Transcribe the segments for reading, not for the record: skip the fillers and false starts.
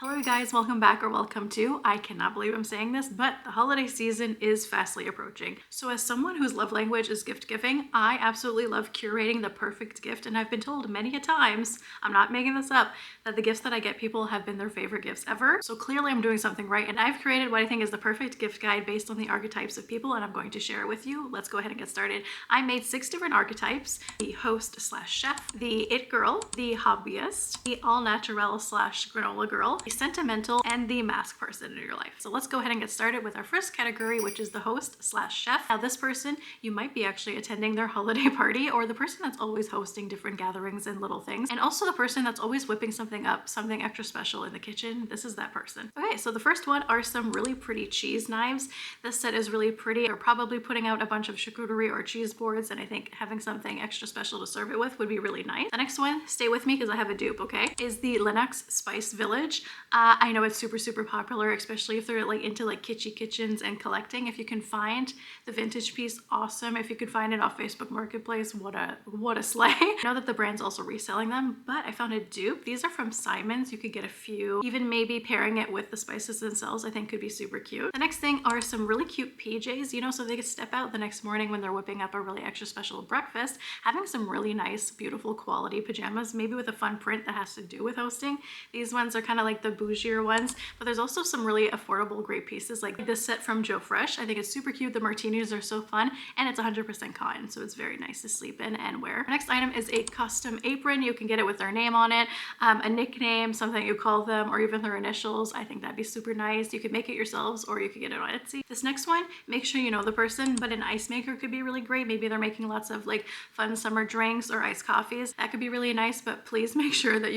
Hello you guys, welcome back or welcome to, I cannot believe I'm saying this, but the holiday season is fastly approaching. So as someone whose love language is gift giving, I absolutely love curating the perfect gift, and I've been told many a times, I'm not making this up, that the gifts that I get people have been their favorite gifts ever. So clearly I'm doing something right, and I've created what I think is the perfect gift guide based on the archetypes of people, and I'm going to share it with you. Let's go ahead and get started. I made 6 different archetypes: the host slash chef, the it girl, the hobbyist, the all natural slash granola girl, sentimental, and the masc person in your life. So let's go ahead and get started with our first category, which is the host slash chef. Now this person, you might be actually attending their holiday party, or the person that's always hosting different gatherings and little things, and also the person that's always whipping something up, something extra special in the kitchen. This is that person. Okay, so the first one are some really pretty cheese knives. This set is really pretty. They're probably putting out a bunch of charcuterie or cheese boards, and I think having something extra special to serve it with would be really nice. The next one, stay with me because I have a dupe, okay, is the Lennox Spice Village. I know it's super popular, especially if they're like into like kitschy kitchens and collecting. If you can find the vintage piece, awesome. If you could find it off Facebook Marketplace, what a slay. I know that the brand's also reselling them, but I found a dupe. These are from Simon's. You could get a few, even maybe pairing it with the spices themselves, I think could be super cute. The next thing are some really cute PJs, you know, so they could step out the next morning when they're whipping up a really extra special breakfast, having some really nice, beautiful quality pajamas, maybe with a fun print that has to do with hosting. These ones are kind of like the bougie ones, but there's also some really affordable great pieces like this set from Joe Fresh. I think it's super cute. The martinis are so fun, and it's 100% cotton, so it's very nice to sleep in and wear. Our next item is a custom apron. You can get it with their name on it, a nickname, something you call them, or even their initials. I think that'd be super nice. You could make it yourselves, or you could get it on Etsy. This next one, make sure you know the person, but an ice maker could be really great. Maybe they're making lots of like fun summer drinks or iced coffees. That could be really nice, but please make sure that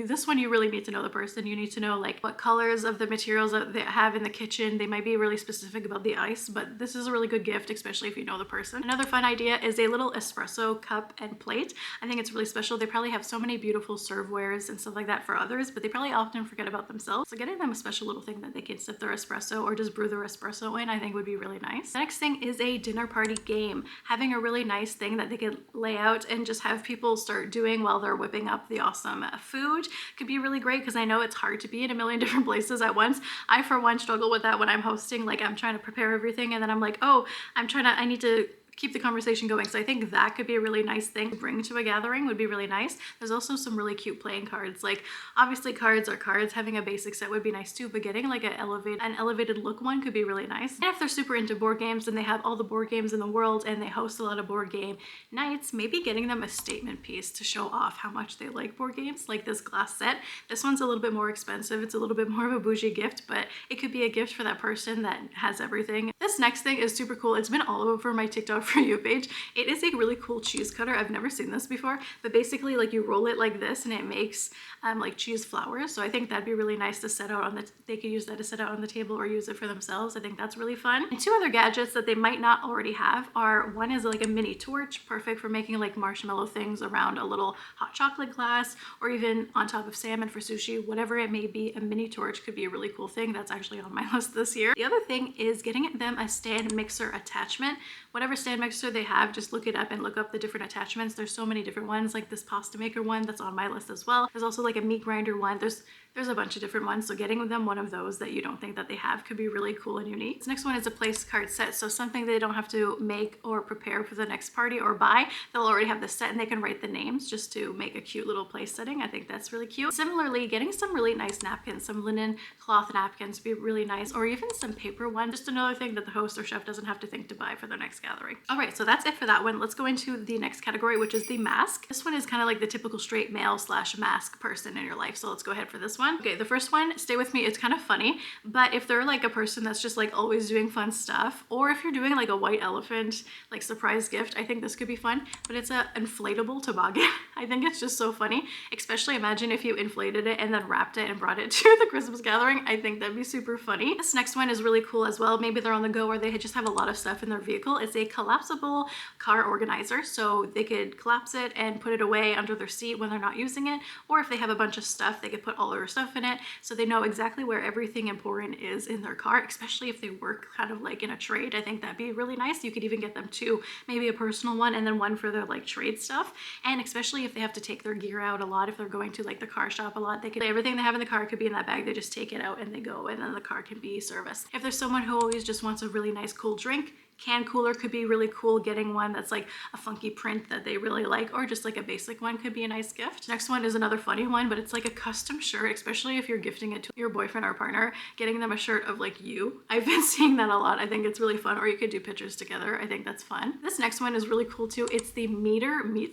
this one you really need to know the person. You need to know like what colors of the materials that they have in the kitchen. They might be really specific about the ice, but this is a really good gift, especially if you know the person. Another fun idea is a little espresso cup and plate. I think it's really special. They probably have so many beautiful servewares and stuff like that for others, but they probably often forget about themselves. So getting them a special little thing that they can sip their espresso or just brew their espresso in, I think would be really nice. The next thing is a dinner party game. Having a really nice thing that they could lay out and just have people start doing while they're whipping up the awesome food could be really great, because I know it's hard to be in a million different places at once. I for one struggle with that when I'm hosting. Like I'm trying to prepare everything and then I'm like, oh, I need to keep the conversation going. So I think that could be a really nice thing to bring to a gathering, would be really nice. There's also some really cute playing cards. Like obviously cards are cards, having a basic set would be nice too, but getting like an elevated look one could be really nice. And if they're super into board games and they have all the board games in the world and they host a lot of board game nights, maybe getting them a statement piece to show off how much they like board games, like this glass set. This one's a little bit more expensive. It's a little bit more of a bougie gift, but it could be a gift for that person that has everything. This next thing is super cool. It's been all over my TikTok For You page. It is a really cool cheese cutter. I've never seen this before, but basically like you roll it like this and it makes like cheese flowers. So I think that'd be really nice to set out on they could use that to set out on the table or use it for themselves. I think that's really fun. And 2 other gadgets that they might not already have are, one is like a mini torch, perfect for making like marshmallow things around a little hot chocolate glass, or even on top of salmon for sushi, whatever it may be. A mini torch could be a really cool thing. That's actually on my list this year. The other thing is getting them a stand mixer attachment. Whatever stand mixer they have, just look it up and look up the different attachments. There's so many different ones, like this pasta maker one that's on my list as well. There's also like a meat grinder one. There's a bunch of different ones, so getting them one of those that you don't think that they have could be really cool and unique. This next one is a place card set, so something they don't have to make or prepare for the next party or buy. They'll already have the set and they can write the names just to make a cute little place setting. I think that's really cute. Similarly, getting some really nice napkins, some linen cloth napkins would be really nice, or even some paper one. Just another thing that the host or chef doesn't have to think to buy for their next gathering. All right, so that's it for that one. Let's go into the next category, which is the masc. This one is kind of like the typical straight male slash masc person in your life, so let's go ahead for this one. Okay, the first one, stay with me. It's kind of funny, but if they're like a person that's just like always doing fun stuff, or if you're doing like a white elephant like surprise gift, I think this could be fun. But it's an inflatable toboggan. I think it's just so funny, especially imagine if you inflated it and then wrapped it and brought it to the Christmas gathering. I think that'd be super funny. This next one is really cool as well. Maybe they're on the go or they just have a lot of stuff in their vehicle. It's a collapsible car organizer, so they could collapse it and put it away under their seat when they're not using it, or if they have a bunch of stuff, they could put all their stuff in it, so they know exactly where everything important is in their car, especially if they work kind of like in a trade. I think that'd be really nice. You could even get them two, maybe a personal one and then one for their like trade stuff. And especially if they have to take their gear out a lot, if they're going to like the car shop a lot, they could, everything they have in the car could be in that bag. They just take it out and they go, and then the car can be serviced. If there's someone who always just wants a really nice cool drink, can cooler could be really cool. Getting one that's like a funky print that they really like, or just like a basic one, could be a nice gift. Next one is another funny one, but it's like a custom shirt, especially if you're gifting it to your boyfriend or partner, getting them a shirt of like you. I've been seeing that a lot. I think it's really fun. Or you could do pictures together. I think that's fun. This next one is really cool too. It's the meat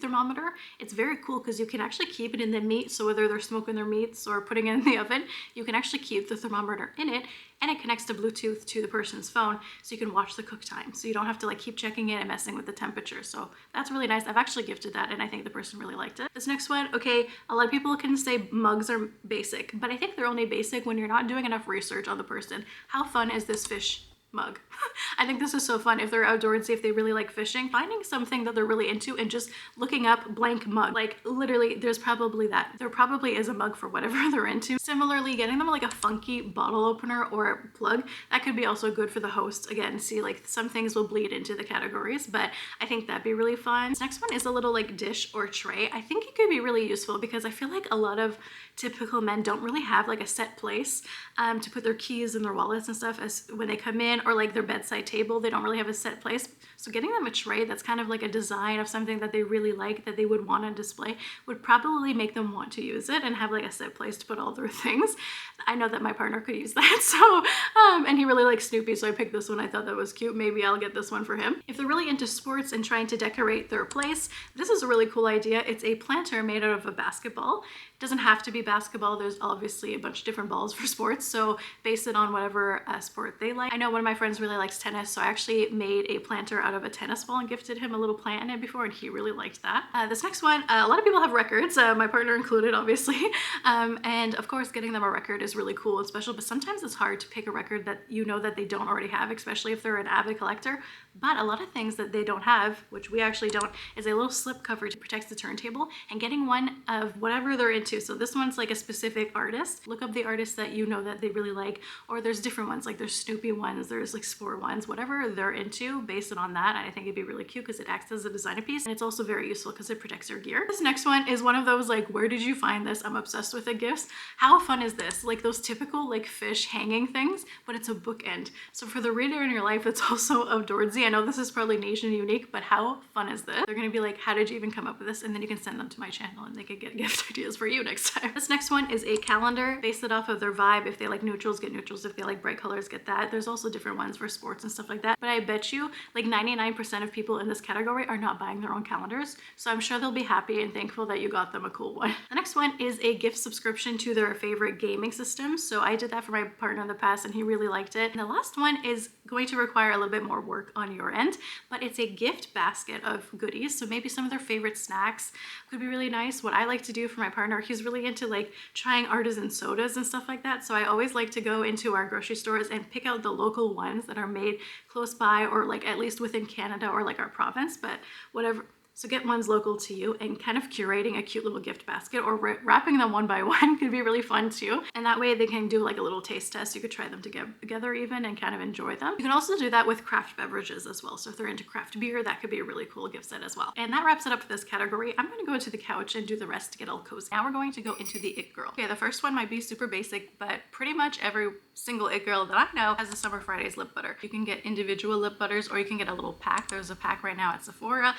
thermometer. It's very cool because you can actually keep it in the meat. So whether they're smoking their meats or putting it in the oven, you can actually keep the thermometer in it, and it connects to Bluetooth to the person's phone, so you can watch the cook time. So you don't have to like keep checking it and messing with the temperature. So that's really nice. I've actually gifted that and I think the person really liked it. This next one, okay, a lot of people can say mugs are basic, but I think they're only basic when you're not doing enough research on the person. How fun is this fish mug? I think this is so fun if they're outdoorsy, if they really like fishing, finding something that they're really into and just looking up blank mug. Like literally there's probably that. There probably is a mug for whatever they're into. Similarly, getting them like a funky bottle opener or a plug, that could be also good for the host. Again, see, like some things will bleed into the categories, but I think that'd be really fun. This next one is a little like dish or tray. I think it could be really useful because I feel like a lot of typical men don't really have like a set place to put their keys and their wallets and stuff as when they come in, or like their bedside table. They don't really have a set place. So getting them a tray that's kind of like a design of something that they really like, that they would want to display, would probably make them want to use it and have like a set place to put all their things. I know that my partner could use that. So, and he really likes Snoopy, so I picked this one. I thought that was cute. Maybe I'll get this one for him. If they're really into sports and trying to decorate their place, this is a really cool idea. It's a planter made out of a basketball. It doesn't have to be basketball. There's obviously a bunch of different balls for sports, so base it on whatever sport they like. I know one of my friends really likes tennis, so I actually made a planter out of a tennis ball and gifted him a little plant in it before, and he really liked that. This next one, a lot of people have records, my partner included, obviously, and of course getting them a record is really cool and special, but sometimes it's hard to pick a record that you know that they don't already have, especially if they're an avid collector. But a lot of things that they don't have, which we actually don't, is a little slip cover to protect the turntable, and getting one of whatever they're into. So this one's like a specific artist. Look up the artist that you know that they really like, or there's different ones, like there's Snoopy ones, there's like sport ones, whatever they're into, base it on that. And I think it'd be really cute because it acts as a designer piece, and it's also very useful because it protects your gear. This next one is one of those like, where did you find this? I'm obsessed with it gifts. How fun is this? Like those typical like fish hanging things, but it's a bookend. So for the reader in your life that's also outdoorsy, I know this is probably niche and unique, but how fun is this? They're gonna be like, how did you even come up with this? And then you can send them to my channel and they could get gift ideas for you next time. This next one is a calendar. Base it off of their vibe. If they like neutrals, get neutrals. If they like bright colors, get that. There's also different ones for sports and stuff like that. But I bet you like 99% of people in this category are not buying their own calendars. So I'm sure they'll be happy and thankful that you got them a cool one. The next one is a gift subscription to their favorite gaming system. So I did that for my partner in the past and he really liked it. And the last one is going to require a little bit more work on your end, but it's a gift basket of goodies. So maybe some of their favorite snacks could be really nice. What I like to do for my partner, he's really into like trying artisan sodas and stuff like that. So I always like to go into our grocery stores and pick out the local ones that are made close by, or like at least within Canada or like our province, but whatever. So get ones local to you, and kind of curating a cute little gift basket or wrapping them one by one could be really fun too. And that way they can do like a little taste test. You could try them together even and kind of enjoy them. You can also do that with craft beverages as well. So if they're into craft beer, that could be a really cool gift set as well. And that wraps it up for this category. I'm going to go into the couch and do the rest to get all cozy. Now we're going to go into the it girl. Okay, the first one might be super basic, but pretty much every single it girl that I know has a Summer Fridays lip butter. You can get individual lip butters, or you can get a little pack. There's a pack right now at Sephora.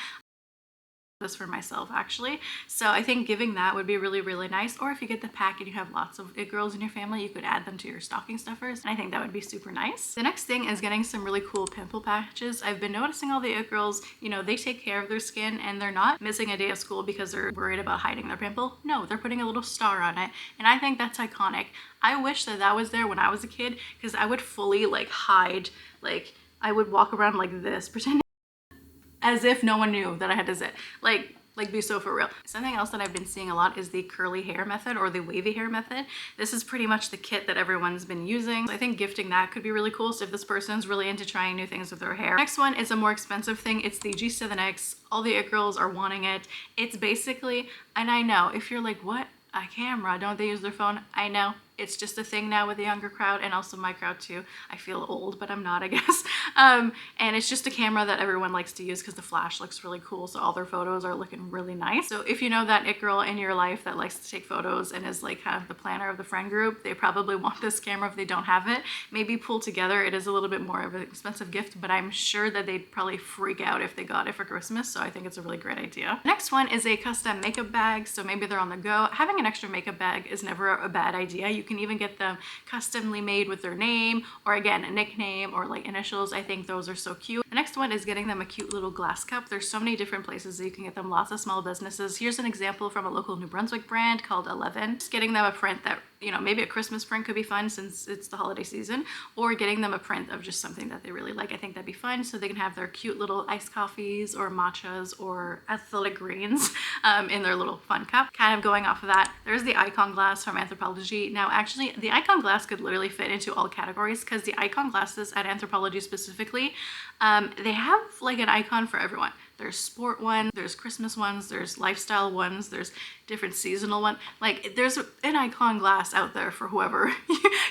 This for myself actually, so I think giving that would be really nice. Or if you get the pack and you have lots of it girls in your family, you could add them to your stocking stuffers, and I think that would be super nice. The next thing is getting some really cool pimple patches. I've been noticing all the it girls, you know, they take care of their skin and they're not missing a day of school because they're worried about hiding their pimple. No, they're putting a little star on it, and I think that's iconic. I wish that that was there when I was a kid, because I would fully like hide, like I would walk around like this pretending as if no one knew that I had to zit. Like be so for real. Something else that I've been seeing a lot is the curly hair method, or the wavy hair method. This is pretty much the kit that everyone's been using. So I think gifting that could be really cool. So if this person's really into trying new things with their hair. Next one is a more expensive thing. It's the G7X. All the it girls are wanting it. It's basically, and I know if you're like, what? a camera. Don't they use their phone? I know. It's just a thing now with the younger crowd, and also my crowd too. I feel old, but I'm not, I guess. And it's just a camera that everyone likes to use because the flash looks really cool, so all their photos are looking really nice. So if you know that it girl in your life that likes to take photos and is like kind of the planner of the friend group, they probably want this camera if they don't have it. Maybe pull together. It is a little bit more of an expensive gift, but I'm sure that they'd probably freak out if they got it for Christmas, so I think it's a really great idea. Next one is a custom makeup bag, so maybe they're on the go. Having an extra makeup bag is never a bad idea. You can even get them customly made with their name, or again, a nickname or like initials. I think those are so cute. The next one is getting them a cute little glass cup. There's so many different places that you can get them, lots of small businesses. Here's an example from a local New Brunswick brand called 11. Just getting them a print that, you know, maybe a Christmas print could be fun since it's the holiday season, or getting them a print of just something that they really like. I think that'd be fun, so they can have their cute little iced coffees or matchas or athletic greens in their little fun cup. Kind of going off of that, there's the icon glass from Anthropologie. Now actually the icon glass could literally fit into all categories, because the icon glasses at Anthropologie specifically, they have like an icon for everyone. There's sport ones, there's Christmas ones, there's lifestyle ones, there's different seasonal ones. Like there's an icon glass out there for whoever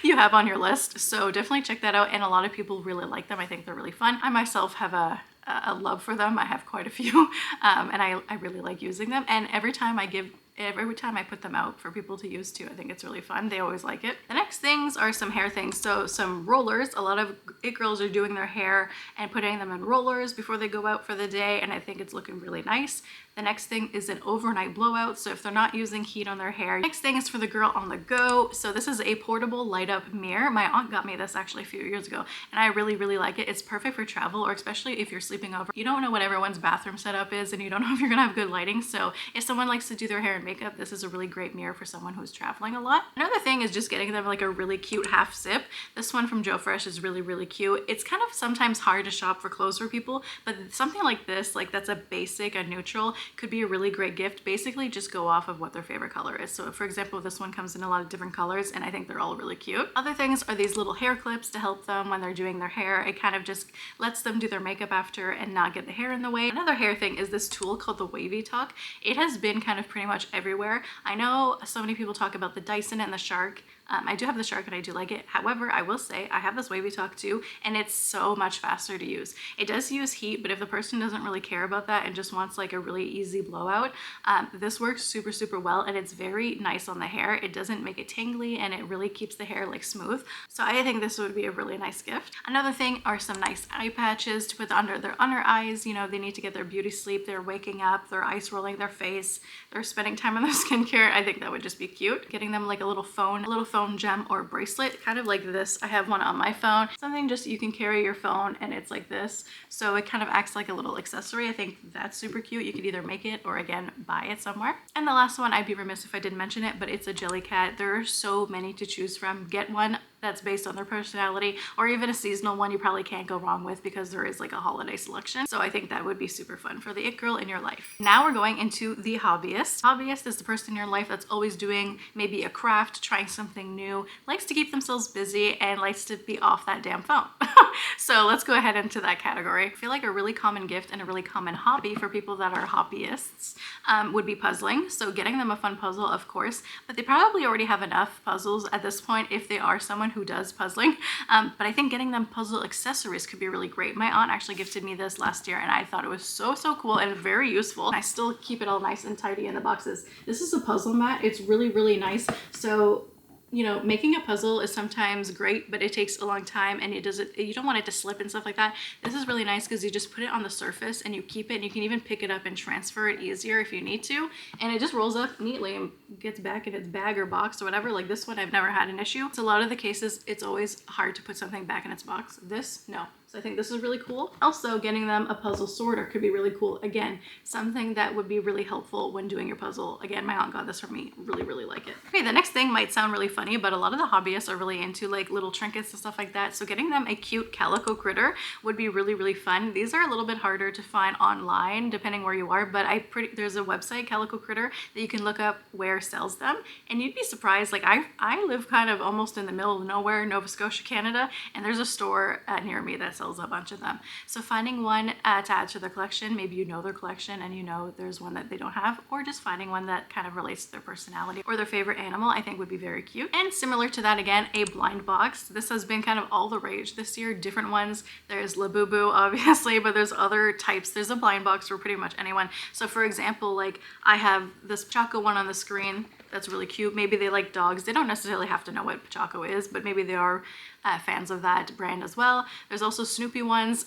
you have on your list. So definitely check that out. And a lot of people really like them. I think they're really fun. I myself have a love for them. I have quite a few, and I really like using them. And every time I put them out for people to use too, I think it's really fun. They always like it. The next things are some hair things. So some rollers. A lot of it girls are doing their hair and putting them in rollers before they go out for the day, and I think it's looking really nice. The next thing is an overnight blowout. So if they're not using heat on their hair. Next thing is for the girl on the go. So this is a portable light up mirror. My aunt got me this actually a few years ago, and I really, really like it. It's perfect for travel, or especially if you're sleeping over. You don't know what everyone's bathroom setup is, and you don't know if you're gonna have good lighting. So if someone likes to do their hair and makeup, this is a really great mirror for someone who's traveling a lot. Another thing is just getting them like a really cute half zip. This one from Joe Fresh is really, really cute. It's kind of sometimes hard to shop for clothes for people, but something like this, like that's a basic, a neutral, could be a really great gift. Basically just go off of what their favorite color is. So for example, this one comes in a lot of different colors, and I think they're all really cute. Other things are these little hair clips to help them when they're doing their hair. It kind of just lets them do their makeup after and not get the hair in the way. Another hair thing is this tool called the Wavy Talk. It has been kind of pretty much everywhere. I know so many people talk about the Dyson and the Shark. I do have the Shark and I do like it. However, I will say I have this Wavy Talk too, and it's so much faster to use. It does use heat, but if the person doesn't really care about that and just wants like a really easy blowout, this works super, super well, and it's very nice on the hair. It doesn't make it tangly, and it really keeps the hair like smooth. So I think this would be a really nice gift. Another thing are some nice eye patches to put under their under eyes. You know, they need to get their beauty sleep. They're waking up, they're ice rolling their face, they're spending time on their skincare. I think that would just be cute. Getting them like a little phone gem or bracelet, kind of like this. I have one on my phone. Something just you can carry your phone, and it's like this. So it kind of acts like a little accessory. I think that's super cute. You could either make it or again, buy it somewhere. And the last one, I'd be remiss if I didn't mention it, but it's a jelly cat. There are so many to choose from. Get one that's based on their personality, or even a seasonal one you probably can't go wrong with, because there is like a holiday selection. So I think that would be super fun for the it girl in your life. Now we're going into the hobbyist. Hobbyist is the person in your life that's always doing maybe a craft, trying something new, likes to keep themselves busy, and likes to be off that damn phone. So let's go ahead into that category. I feel like a really common gift and a really common hobby for people that are hobbyists would be puzzling. So getting them a fun puzzle, of course, but they probably already have enough puzzles at this point if they are someone who does puzzling. But I think getting them puzzle accessories could be really great. My aunt actually gifted me this last year, and I thought it was so, so cool and very useful. I still keep it all nice and tidy in the boxes. This is a puzzle mat. It's really, really nice. So you know, making a puzzle is sometimes great, but it takes a long time, and you don't want it to slip and stuff like that. This is really nice because you just put it on the surface and you keep it, and you can even pick it up and transfer it easier if you need to. And it just rolls up neatly and gets back in its bag or box or whatever. Like this one, I've never had an issue. So a lot of the cases, it's always hard to put something back in its box. This, no. So I think this is really cool. Also, getting them a puzzle sorter could be really cool. Again, something that would be really helpful when doing your puzzle. Again, my aunt got this for me. Really, really like it. Okay, the next thing might sound really funny, but a lot of the hobbyists are really into like little trinkets and stuff like that. So getting them a cute calico critter would be really, really fun. These are a little bit harder to find online depending where you are, but there's a website, Calico Critter, that you can look up where sells them, and you'd be surprised. Like I live kind of almost in the middle of nowhere, Nova Scotia, Canada, and there's a store near me that sells sells a bunch of them. So finding one to add to their collection, maybe you know their collection and you know there's one that they don't have, or just finding one that kind of relates to their personality or their favorite animal, I think would be very cute. And similar to that, again, a blind box. This has been kind of all the rage this year, different ones. There's Labubu, obviously, but there's other types. There's a blind box for pretty much anyone. So for example, like I have this Pachaco one on the screen that's really cute. Maybe they like dogs. They don't necessarily have to know what Pachaco is, but maybe they are fans of that brand as well. There's also Snoopy ones.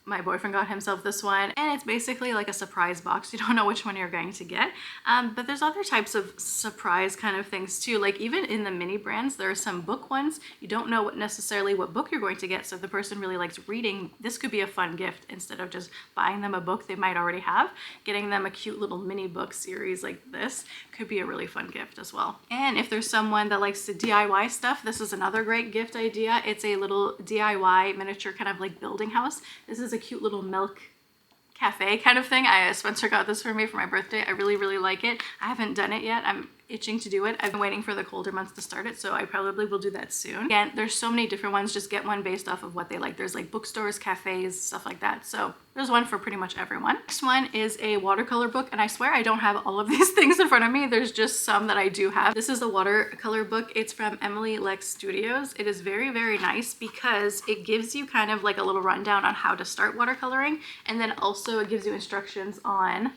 My boyfriend got himself this one, and it's basically like a surprise box. You don't know which one you're going to get, but there's other types of surprise kind of things too. Like even in the mini brands, there are some book ones. You don't know necessarily what book you're going to get, so if the person really likes reading, this could be a fun gift. Instead of just buying them a book they might already have, getting them a cute little mini book series like this could be a really fun gift as well. And if there's someone that likes to DIY stuff, this is another great gift idea. It's a little DIY miniature kind of like building house. This is a cute little milk cafe kind of thing. Spencer got this for me for my birthday. I really like it. I haven't done it yet. I'm itching to do it. I've been waiting for the colder months to start it, so I probably will do that soon. Again, there's so many different ones. Just get one based off of what they like. There's like bookstores, cafes, stuff like that. So there's one for pretty much everyone. Next one is a watercolor book, and I swear I don't have all of these things in front of me. There's just some that I do have. This is a watercolor book. It's from Emily Lex Studios. It is very nice because it gives you kind of like a little rundown on how to start watercoloring, and then also it gives you instructions on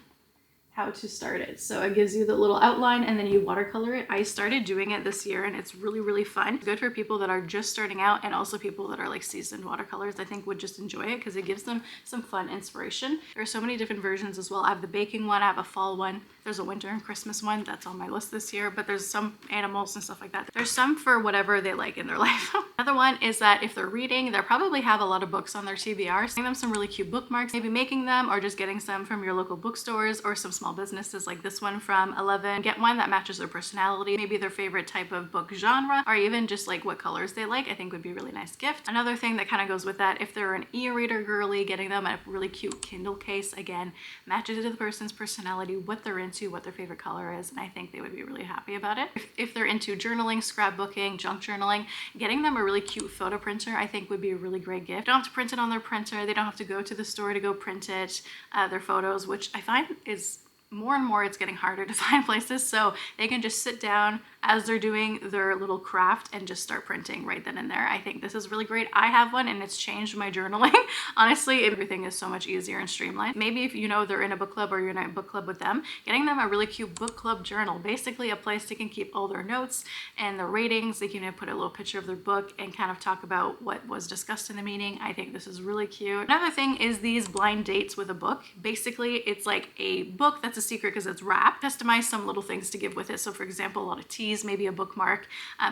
how to start it. So it gives you the little outline and then you watercolor it. I started doing it this year and it's really fun. Good for people that are just starting out, and also people that are like seasoned watercolors, I think would just enjoy it because it gives them some fun inspiration. There are so many different versions as well. I have the baking one, I have a fall one, there's a winter and Christmas one that's on my list this year, but there's some animals and stuff like that. There's some for whatever they like in their life. Another one is that if they're reading, they probably have a lot of books on their TBR. Getting them some really cute bookmarks, maybe making them or just getting some from your local bookstores or some small businesses like this one from 11. Get one that matches their personality, maybe their favorite type of book genre, or even just like what colors they like, I think would be a really nice gift. Another thing that kind of goes with that, if they're an e-reader girly, getting them a really cute Kindle case, again, matches to the person's personality, what they're into, what their favorite color is, and I think they would be really happy about it. If they're into journaling, scrapbooking, junk journaling, getting them a really cute photo printer I think would be a really great gift. They don't have to print it on their printer, they don't have to go to the store to go print it, their photos, which I find is more and more it's getting harder to find places, so they can just sit down as they're doing their little craft and just start printing right then and there. I think this is really great. I have one and it's changed my journaling. Honestly, everything is so much easier and streamlined. Maybe if you know they're in a book club or you're in a book club with them, getting them a really cute book club journal, basically a place they can keep all their notes and their ratings. They can put a little picture of their book and kind of talk about what was discussed in the meeting. I think this is really cute. Another thing is these blind dates with a book. Basically, it's like a book that's a secret because it's wrapped. Customize some little things to give with it. So for example, a lot of teas, maybe a bookmark,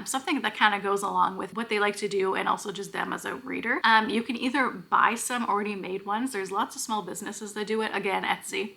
something that kind of goes along with what they like to do and also just them as a reader. You can either buy some already made ones. There's lots of small businesses that do it. Again, Etsy.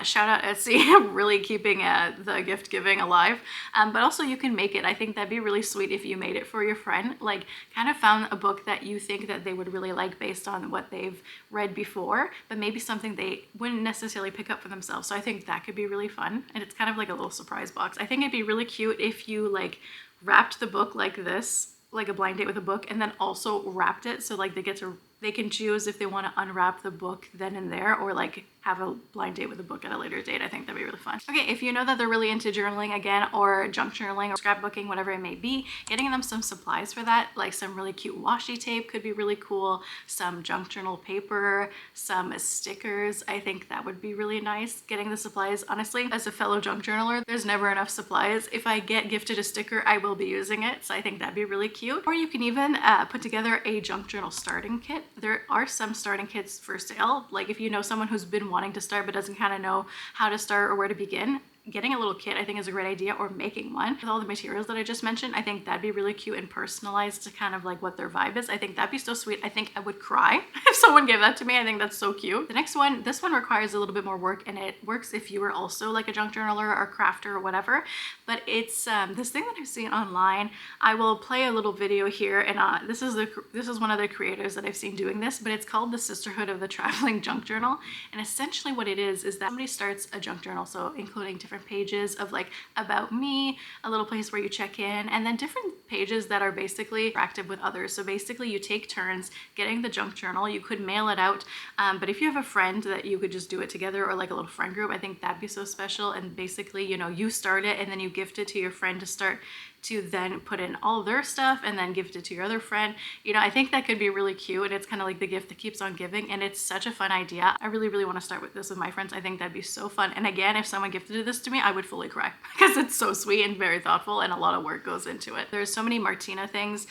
Shout out Etsy, really keeping the gift giving alive. But also you can make it. I think that'd be really sweet if you made it for your friend. Like kind of found a book that you think that they would really like based on what they've read before, but maybe something they wouldn't necessarily pick up for themselves. So I think that could be really fun. And it's kind of like a little surprise box. I think it'd be really cute if you like wrapped the book like this, like a blind date with a book, and then also wrapped it so like they can choose if they want to unwrap the book then and there, or like have a blind date with a book at a later date. I think that'd be really fun. Okay, if you know that they're really into journaling again, or junk journaling or scrapbooking, whatever it may be, getting them some supplies for that, like some really cute washi tape could be really cool, some junk journal paper, some stickers. I think that would be really nice. Getting the supplies, honestly, as a fellow junk journaler, there's never enough supplies. If I get gifted a sticker, I will be using it. So I think that'd be really cute. Or you can even put together a junk journal starting kit. There are some starting kits for sale. Like if you know someone who's been wanting to start but doesn't kind of know how to start or where to begin, getting a little kit I think is a great idea, or making one with all the materials that I just mentioned. I think that'd be really cute and personalized to kind of like what their vibe is. I think that'd be so sweet. I think I would cry if someone gave that to me. I think that's so cute. The next one, this one requires a little bit more work, and it works if you were also like a junk journaler or crafter or whatever, but it's this thing that I've seen online. I will play a little video here, and this is one of the creators that I've seen doing this, but it's called the Sisterhood of the Traveling Junk Journal. And essentially what it is that somebody starts a junk journal, so including different different pages of like about me, a little place where you check in, and then different pages that are basically interactive with others. So basically you take turns getting the junk journal. You could mail it out, but if you have a friend that you could just do it together, or like a little friend group, I think that'd be so special. And basically, you know, you start it and then you gift it to your friend to start to then put in all their stuff and then gift it to your other friend. You know, I think that could be really cute, and it's kind of like the gift that keeps on giving, and it's such a fun idea. I really, really want to start with this with my friends. I think that'd be so fun. And again, if someone gifted this to me, I would fully cry because it's so sweet and very thoughtful, and a lot of work goes into it. There's so many Martina things.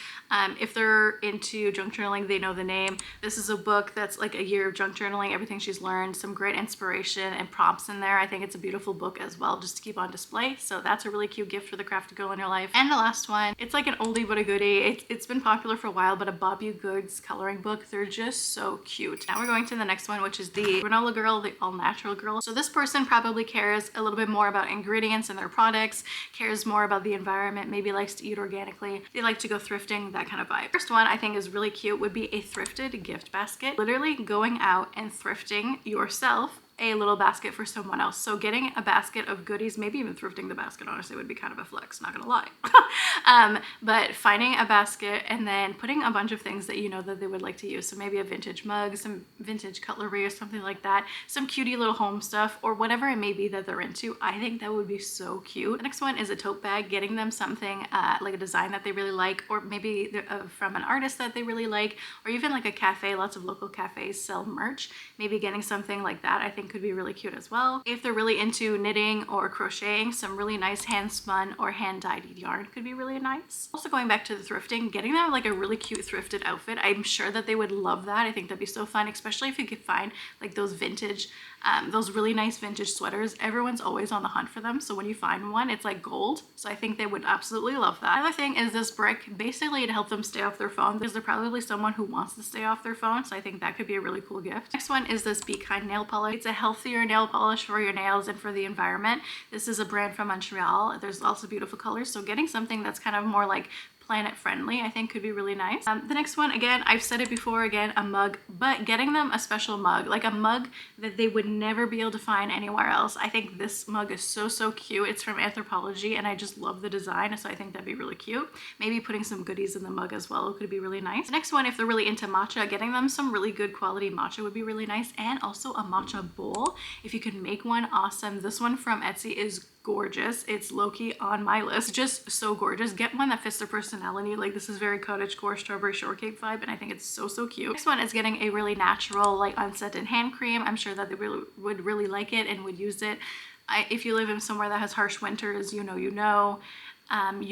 If they're into junk journaling, they know the name. This is a book that's like a year of junk journaling, everything she's learned, some great inspiration and prompts in there. I think it's a beautiful book as well, just to keep on display. So that's a really cute gift for the crafty girl in your life. And the last one, it's like an oldie but a goodie. It's been popular for a while, but a Bob U. Goods coloring book. They're just so cute. Now we're going to the next one, which is the Granola Girl, the all natural girl. So this person probably cares a little bit more about ingredients in their products, cares more about the environment, maybe likes to eat organically. They like to go thrifting, that kind of vibe. First one I think is really cute would be a thrifted gift basket. Literally going out and thrifting yourself a little basket for someone else. So getting a basket of goodies, maybe even thrifting the basket, honestly, would be kind of a flex, not gonna lie. But finding a basket and then putting a bunch of things that you know that they would like to use. So maybe a vintage mug, some vintage cutlery or something like that, some cutie little home stuff, or whatever it may be that they're into. I think that would be so cute. The next one is a tote bag, getting them something like a design that they really like, or maybe from an artist that they really like, or even like a cafe. Lots of local cafes sell merch. Maybe getting something like that, I think could be really cute as well. If they're really into knitting or crocheting, some really nice hand spun or hand dyed yarn could be really nice. Also going back to the thrifting, getting them like a really cute thrifted outfit. I'm sure that they would love that. I think that'd be so fun, especially if you could find like those vintage, those really nice vintage sweaters. Everyone's always on the hunt for them. So when you find one, it's like gold. So I think they would absolutely love that. Another thing is this brick, basically to help them stay off their phone, because they're probably someone who wants to stay off their phone. So I think that could be a really cool gift. Next one is this Be Kind nail polish. It's a healthier nail polish for your nails and for the environment. This is a brand from Montreal. There's also beautiful colors. So getting something that's kind of more like planet friendly, I think could be really nice. The next one, again, I've said it before, again, a mug, but getting them a special mug, like a mug that they would never be able to find anywhere else. I think this mug is so, so cute. It's from Anthropology and I just love the design. So I think that'd be really cute. Maybe putting some goodies in the mug as well could be really nice. The next one, if they're really into matcha, getting them some really good quality matcha would be really nice. And also a matcha bowl. If you can make one, awesome. This one from Etsy is gorgeous. It's low-key on my list. Just so gorgeous. Get one that fits their personality. Like this is very cottagecore strawberry shortcake vibe, and I think it's so, so cute. Next one is getting a really natural, like unscented hand cream. I'm sure that they would really like it and would use it. If you live in somewhere that has harsh winters, you know, you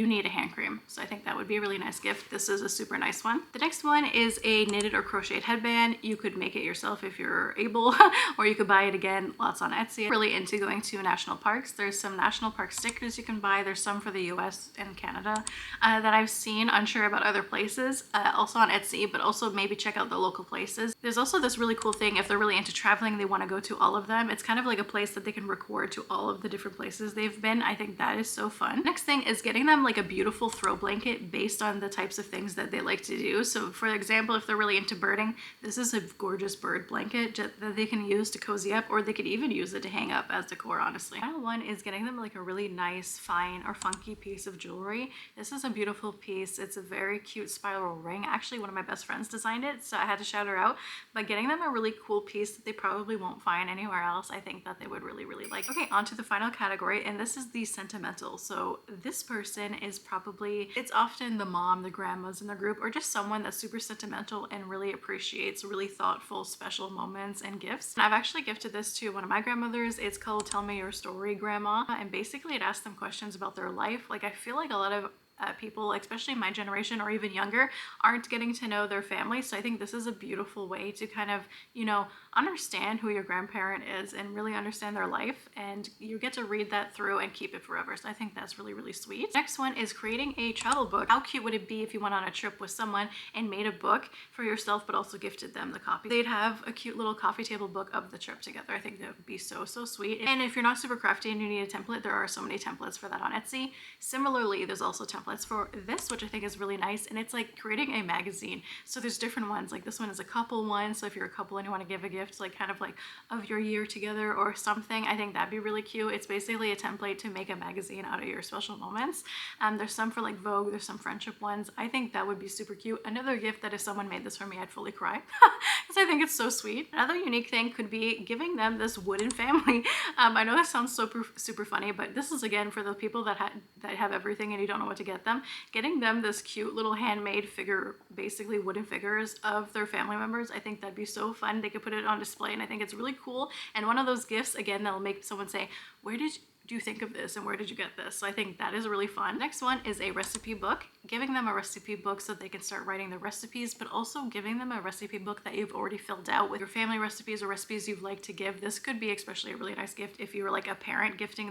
need a hand cream. So I think that would be a really nice gift. This is a super nice one. The next one is a knitted or crocheted headband. You could make it yourself if you're able, or you could buy it, again, lots on Etsy. I'm really into going to national parks. There's some national park stickers you can buy. There's some for the US and Canada that I've seen, unsure about other places, also on Etsy, but also maybe check out the local places. There's also this really cool thing, if they're really into traveling, they want to go to all of them. It's kind of like a place that they can record to all of the different places they've been. I think that is so fun. Next thing is getting them like a beautiful throw blanket based on the types of things that they like to do. So for example, if they're really into birding, this is a gorgeous bird blanket that they can use to cozy up, or they could even use it to hang up as decor, honestly. Final one is getting them like a really nice, fine, or funky piece of jewelry. This is a beautiful piece. It's a very cute spiral ring. Actually, one of my best friends designed it, so I had to shout her out. But getting them a really cool piece that they probably won't find anywhere else, I think that they would really, really like. Okay, on to the final category, and this is the sentimental. So this person is probably, it's often the mom, the grandmas in the group, or just someone that's super sentimental and really appreciates really thoughtful, special moments and gifts. And I've actually gifted this to one of my grandmothers. It's called Tell Me Your Story Grandma, and basically it asks them questions about their life. Like I feel like a lot of people, especially my generation or even younger, aren't getting to know their family. So I think this is a beautiful way to kind of, you know, understand who your grandparent is and really understand their life. And you get to read that through and keep it forever. So I think that's really, really sweet. Next one is creating a travel book. How cute would it be if you went on a trip with someone and made a book for yourself, but also gifted them the copy? They'd have a cute little coffee table book of the trip together. I think that would be so, so sweet. And if you're not super crafty and you need a template, there are so many templates for that on Etsy. Similarly, there's also templates templates for this, which I think is really nice. And it's like creating a magazine. So there's different ones. Like this one is a couple one. So if you're a couple and you want to give a gift, like kind of like of your year together or something, I think that'd be really cute. It's basically a template to make a magazine out of your special moments. There's some for like Vogue, there's some friendship ones. I think that would be super cute. Another gift that if someone made this for me, I'd fully cry because I think it's so sweet. Another unique thing could be giving them this wooden family. I know that sounds super funny, but this is again for the people that have everything and you don't know what to get them. Getting them this cute little handmade figure, basically wooden figures of their family members. I think that'd be so fun. They could put it on display and I think it's really cool. And one of those gifts, again, that'll make someone say, where did you think of this and where did you get this? So I think that is really fun. Next one is a recipe book. Giving them a recipe book so they can start writing the recipes, but also giving them a recipe book that you've already filled out with your family recipes or recipes you'd like to give. This could be especially a really nice gift if you were like a parent gifting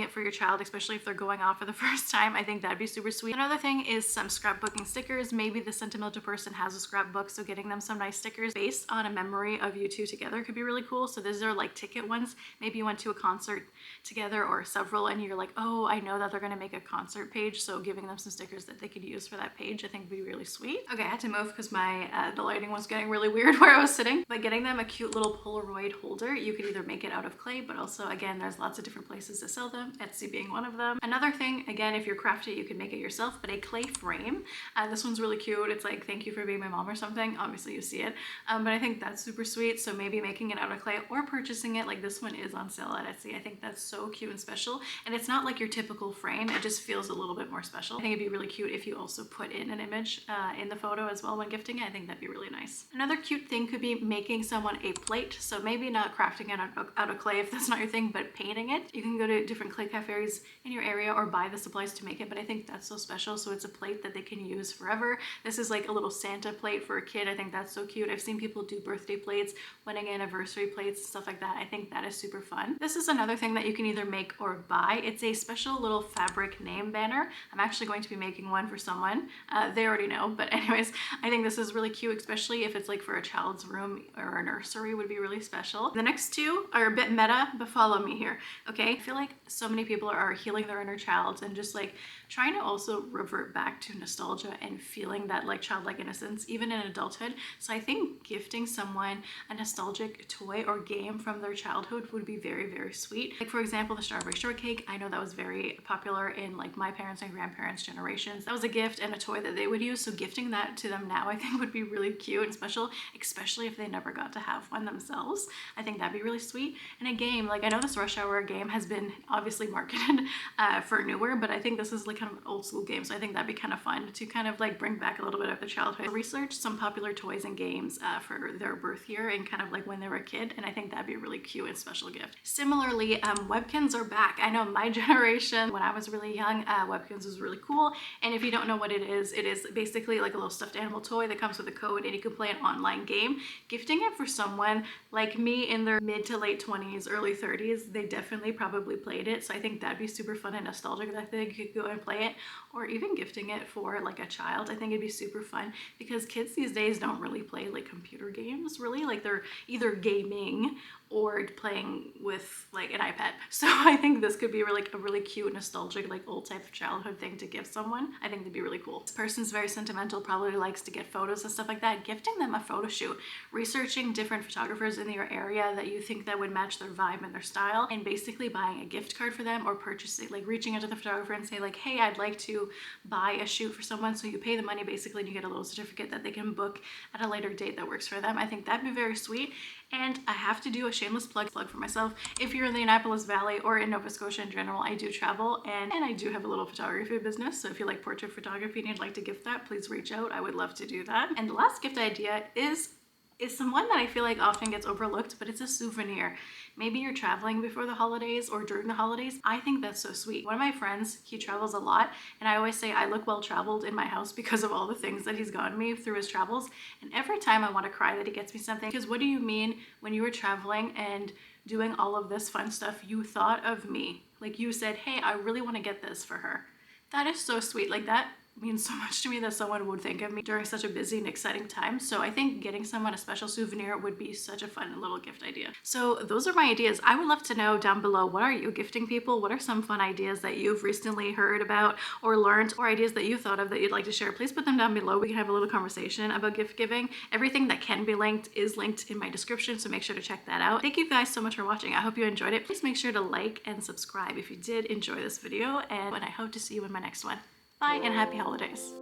it for your child, especially if they're going off for the first time. I think that'd be super sweet. Another thing is some scrapbooking stickers. Maybe the sentimental person has a scrapbook, so getting them some nice stickers based on a memory of you two together could be really cool. So these are like ticket ones. Maybe you went to a concert together or several and you're like, oh, I know that they're gonna make a concert page, so giving them some stickers that they could use for that page I think would be really sweet. Okay, I had to move because my the lighting was getting really weird where I was sitting. But getting them a cute little Polaroid holder, you could either make it out of clay, but also again there's lots of different places to sell them, Etsy being one of them. Another thing, again, if you're crafty you can make it yourself, but a clay frame. This one's really cute. It's like thank you for being my mom or something. Obviously you see it, but I think that's super sweet. So maybe making it out of clay or purchasing it. Like this one is on sale at Etsy. I think that's so cute and special, and it's not like your typical frame. It just feels a little bit more special. I think it'd be really cute if you also put in an image in the photo as well when gifting it. I think that'd be really nice. Another cute thing could be making someone a plate. So maybe not crafting it out of clay if that's not your thing, but painting it. You can go to different clay cafes in your area or buy the supplies to make it, but I think that's so special. So it's a plate that they can use forever. This is like a little Santa plate for a kid. I think that's so cute. I've seen people do birthday plates, wedding anniversary plates, stuff like that. I think that is super fun. This is another thing that you can either make or buy. It's a special little fabric name banner. I'm actually going to be making one for someone. They already know, but anyways, I think this is really cute, especially if it's like for a child's room or a nursery would be really special. The next two are a bit meta, but follow me here, okay? I feel like so many people are healing their inner child and just like trying to also revert back to nostalgia and feeling that like childlike innocence even in adulthood. So I think gifting someone a nostalgic toy or game from their childhood would be very sweet. Like for example, the strawberry shortcake. I know that was very popular in like my parents and grandparents generations. That was a gift and a toy that they would use, so gifting that to them now I think would be really cute and special, especially if they never got to have one themselves. I think that'd be really sweet. And a game, like I know this Rush Hour game has been obviously marketed for newer, but I think this is like kind of an old school game, so I think that'd be kind of fun to kind of like bring back a little bit of the childhood. Research some popular toys and games for their birth year and kind of like when they were a kid, and I think that'd be a really cute and special gift. Similarly, Webkinz are back. I know my generation, when I was really young, Webkinz was really cool, and if you don't know what it is basically like a little stuffed animal toy that comes with a code and you can play an online game. Gifting it for someone like me in their mid to late 20s, early 30s, they definitely probably played it, so I think that'd be super fun and nostalgic that they could go and play it, or even gifting it for like a child. I think it'd be super fun because kids these days don't really play like computer games really, like they're either gaming or playing with like an iPad. So I think this could be a really cute, nostalgic, like old type of childhood thing to give someone. I think that'd be really cool. This person's very sentimental, probably likes to get photos and stuff like that. Gifting them a photo shoot, researching different photographers in your area that you think that would match their vibe and their style, and basically buying a gift card for them or purchasing, like reaching out to the photographer and say like, hey, I'd like to buy a shoot for someone. So you pay the money basically and you get a little certificate that they can book at a later date that works for them. I think that'd be very sweet. And I have to do a shameless plug for myself. If you're in the Annapolis Valley or in Nova Scotia in general, I do travel and I do have a little photography business. So if you like portrait photography and you'd like to gift that, please reach out. I would love to do that. And the last gift idea is someone that I feel like often gets overlooked, but it's a souvenir. Maybe you're traveling before the holidays or during the holidays. I think that's so sweet. One of my friends, he travels a lot, and I always say I look well traveled in my house because of all the things that he's gotten me through his travels. And every time I want to cry that he gets me something, because what do you mean when you were traveling and doing all of this fun stuff, you thought of me? Like you said, hey, I really want to get this for her. That is so sweet. Like that means so much to me that someone would think of me during such a busy and exciting time. So I think getting someone a special souvenir would be such a fun little gift idea. So those are my ideas. I would love to know down below, what are you gifting people? What are some fun ideas that you've recently heard about or learned, or ideas that you thought of that you'd like to share? Please put them down below. We can have a little conversation about gift giving. Everything that can be linked is linked in my description, so make sure to check that out. Thank you guys so much for watching. I hope you enjoyed it. Please make sure to like and subscribe if you did enjoy this video, and I hope to see you in my next one. Bye and happy holidays.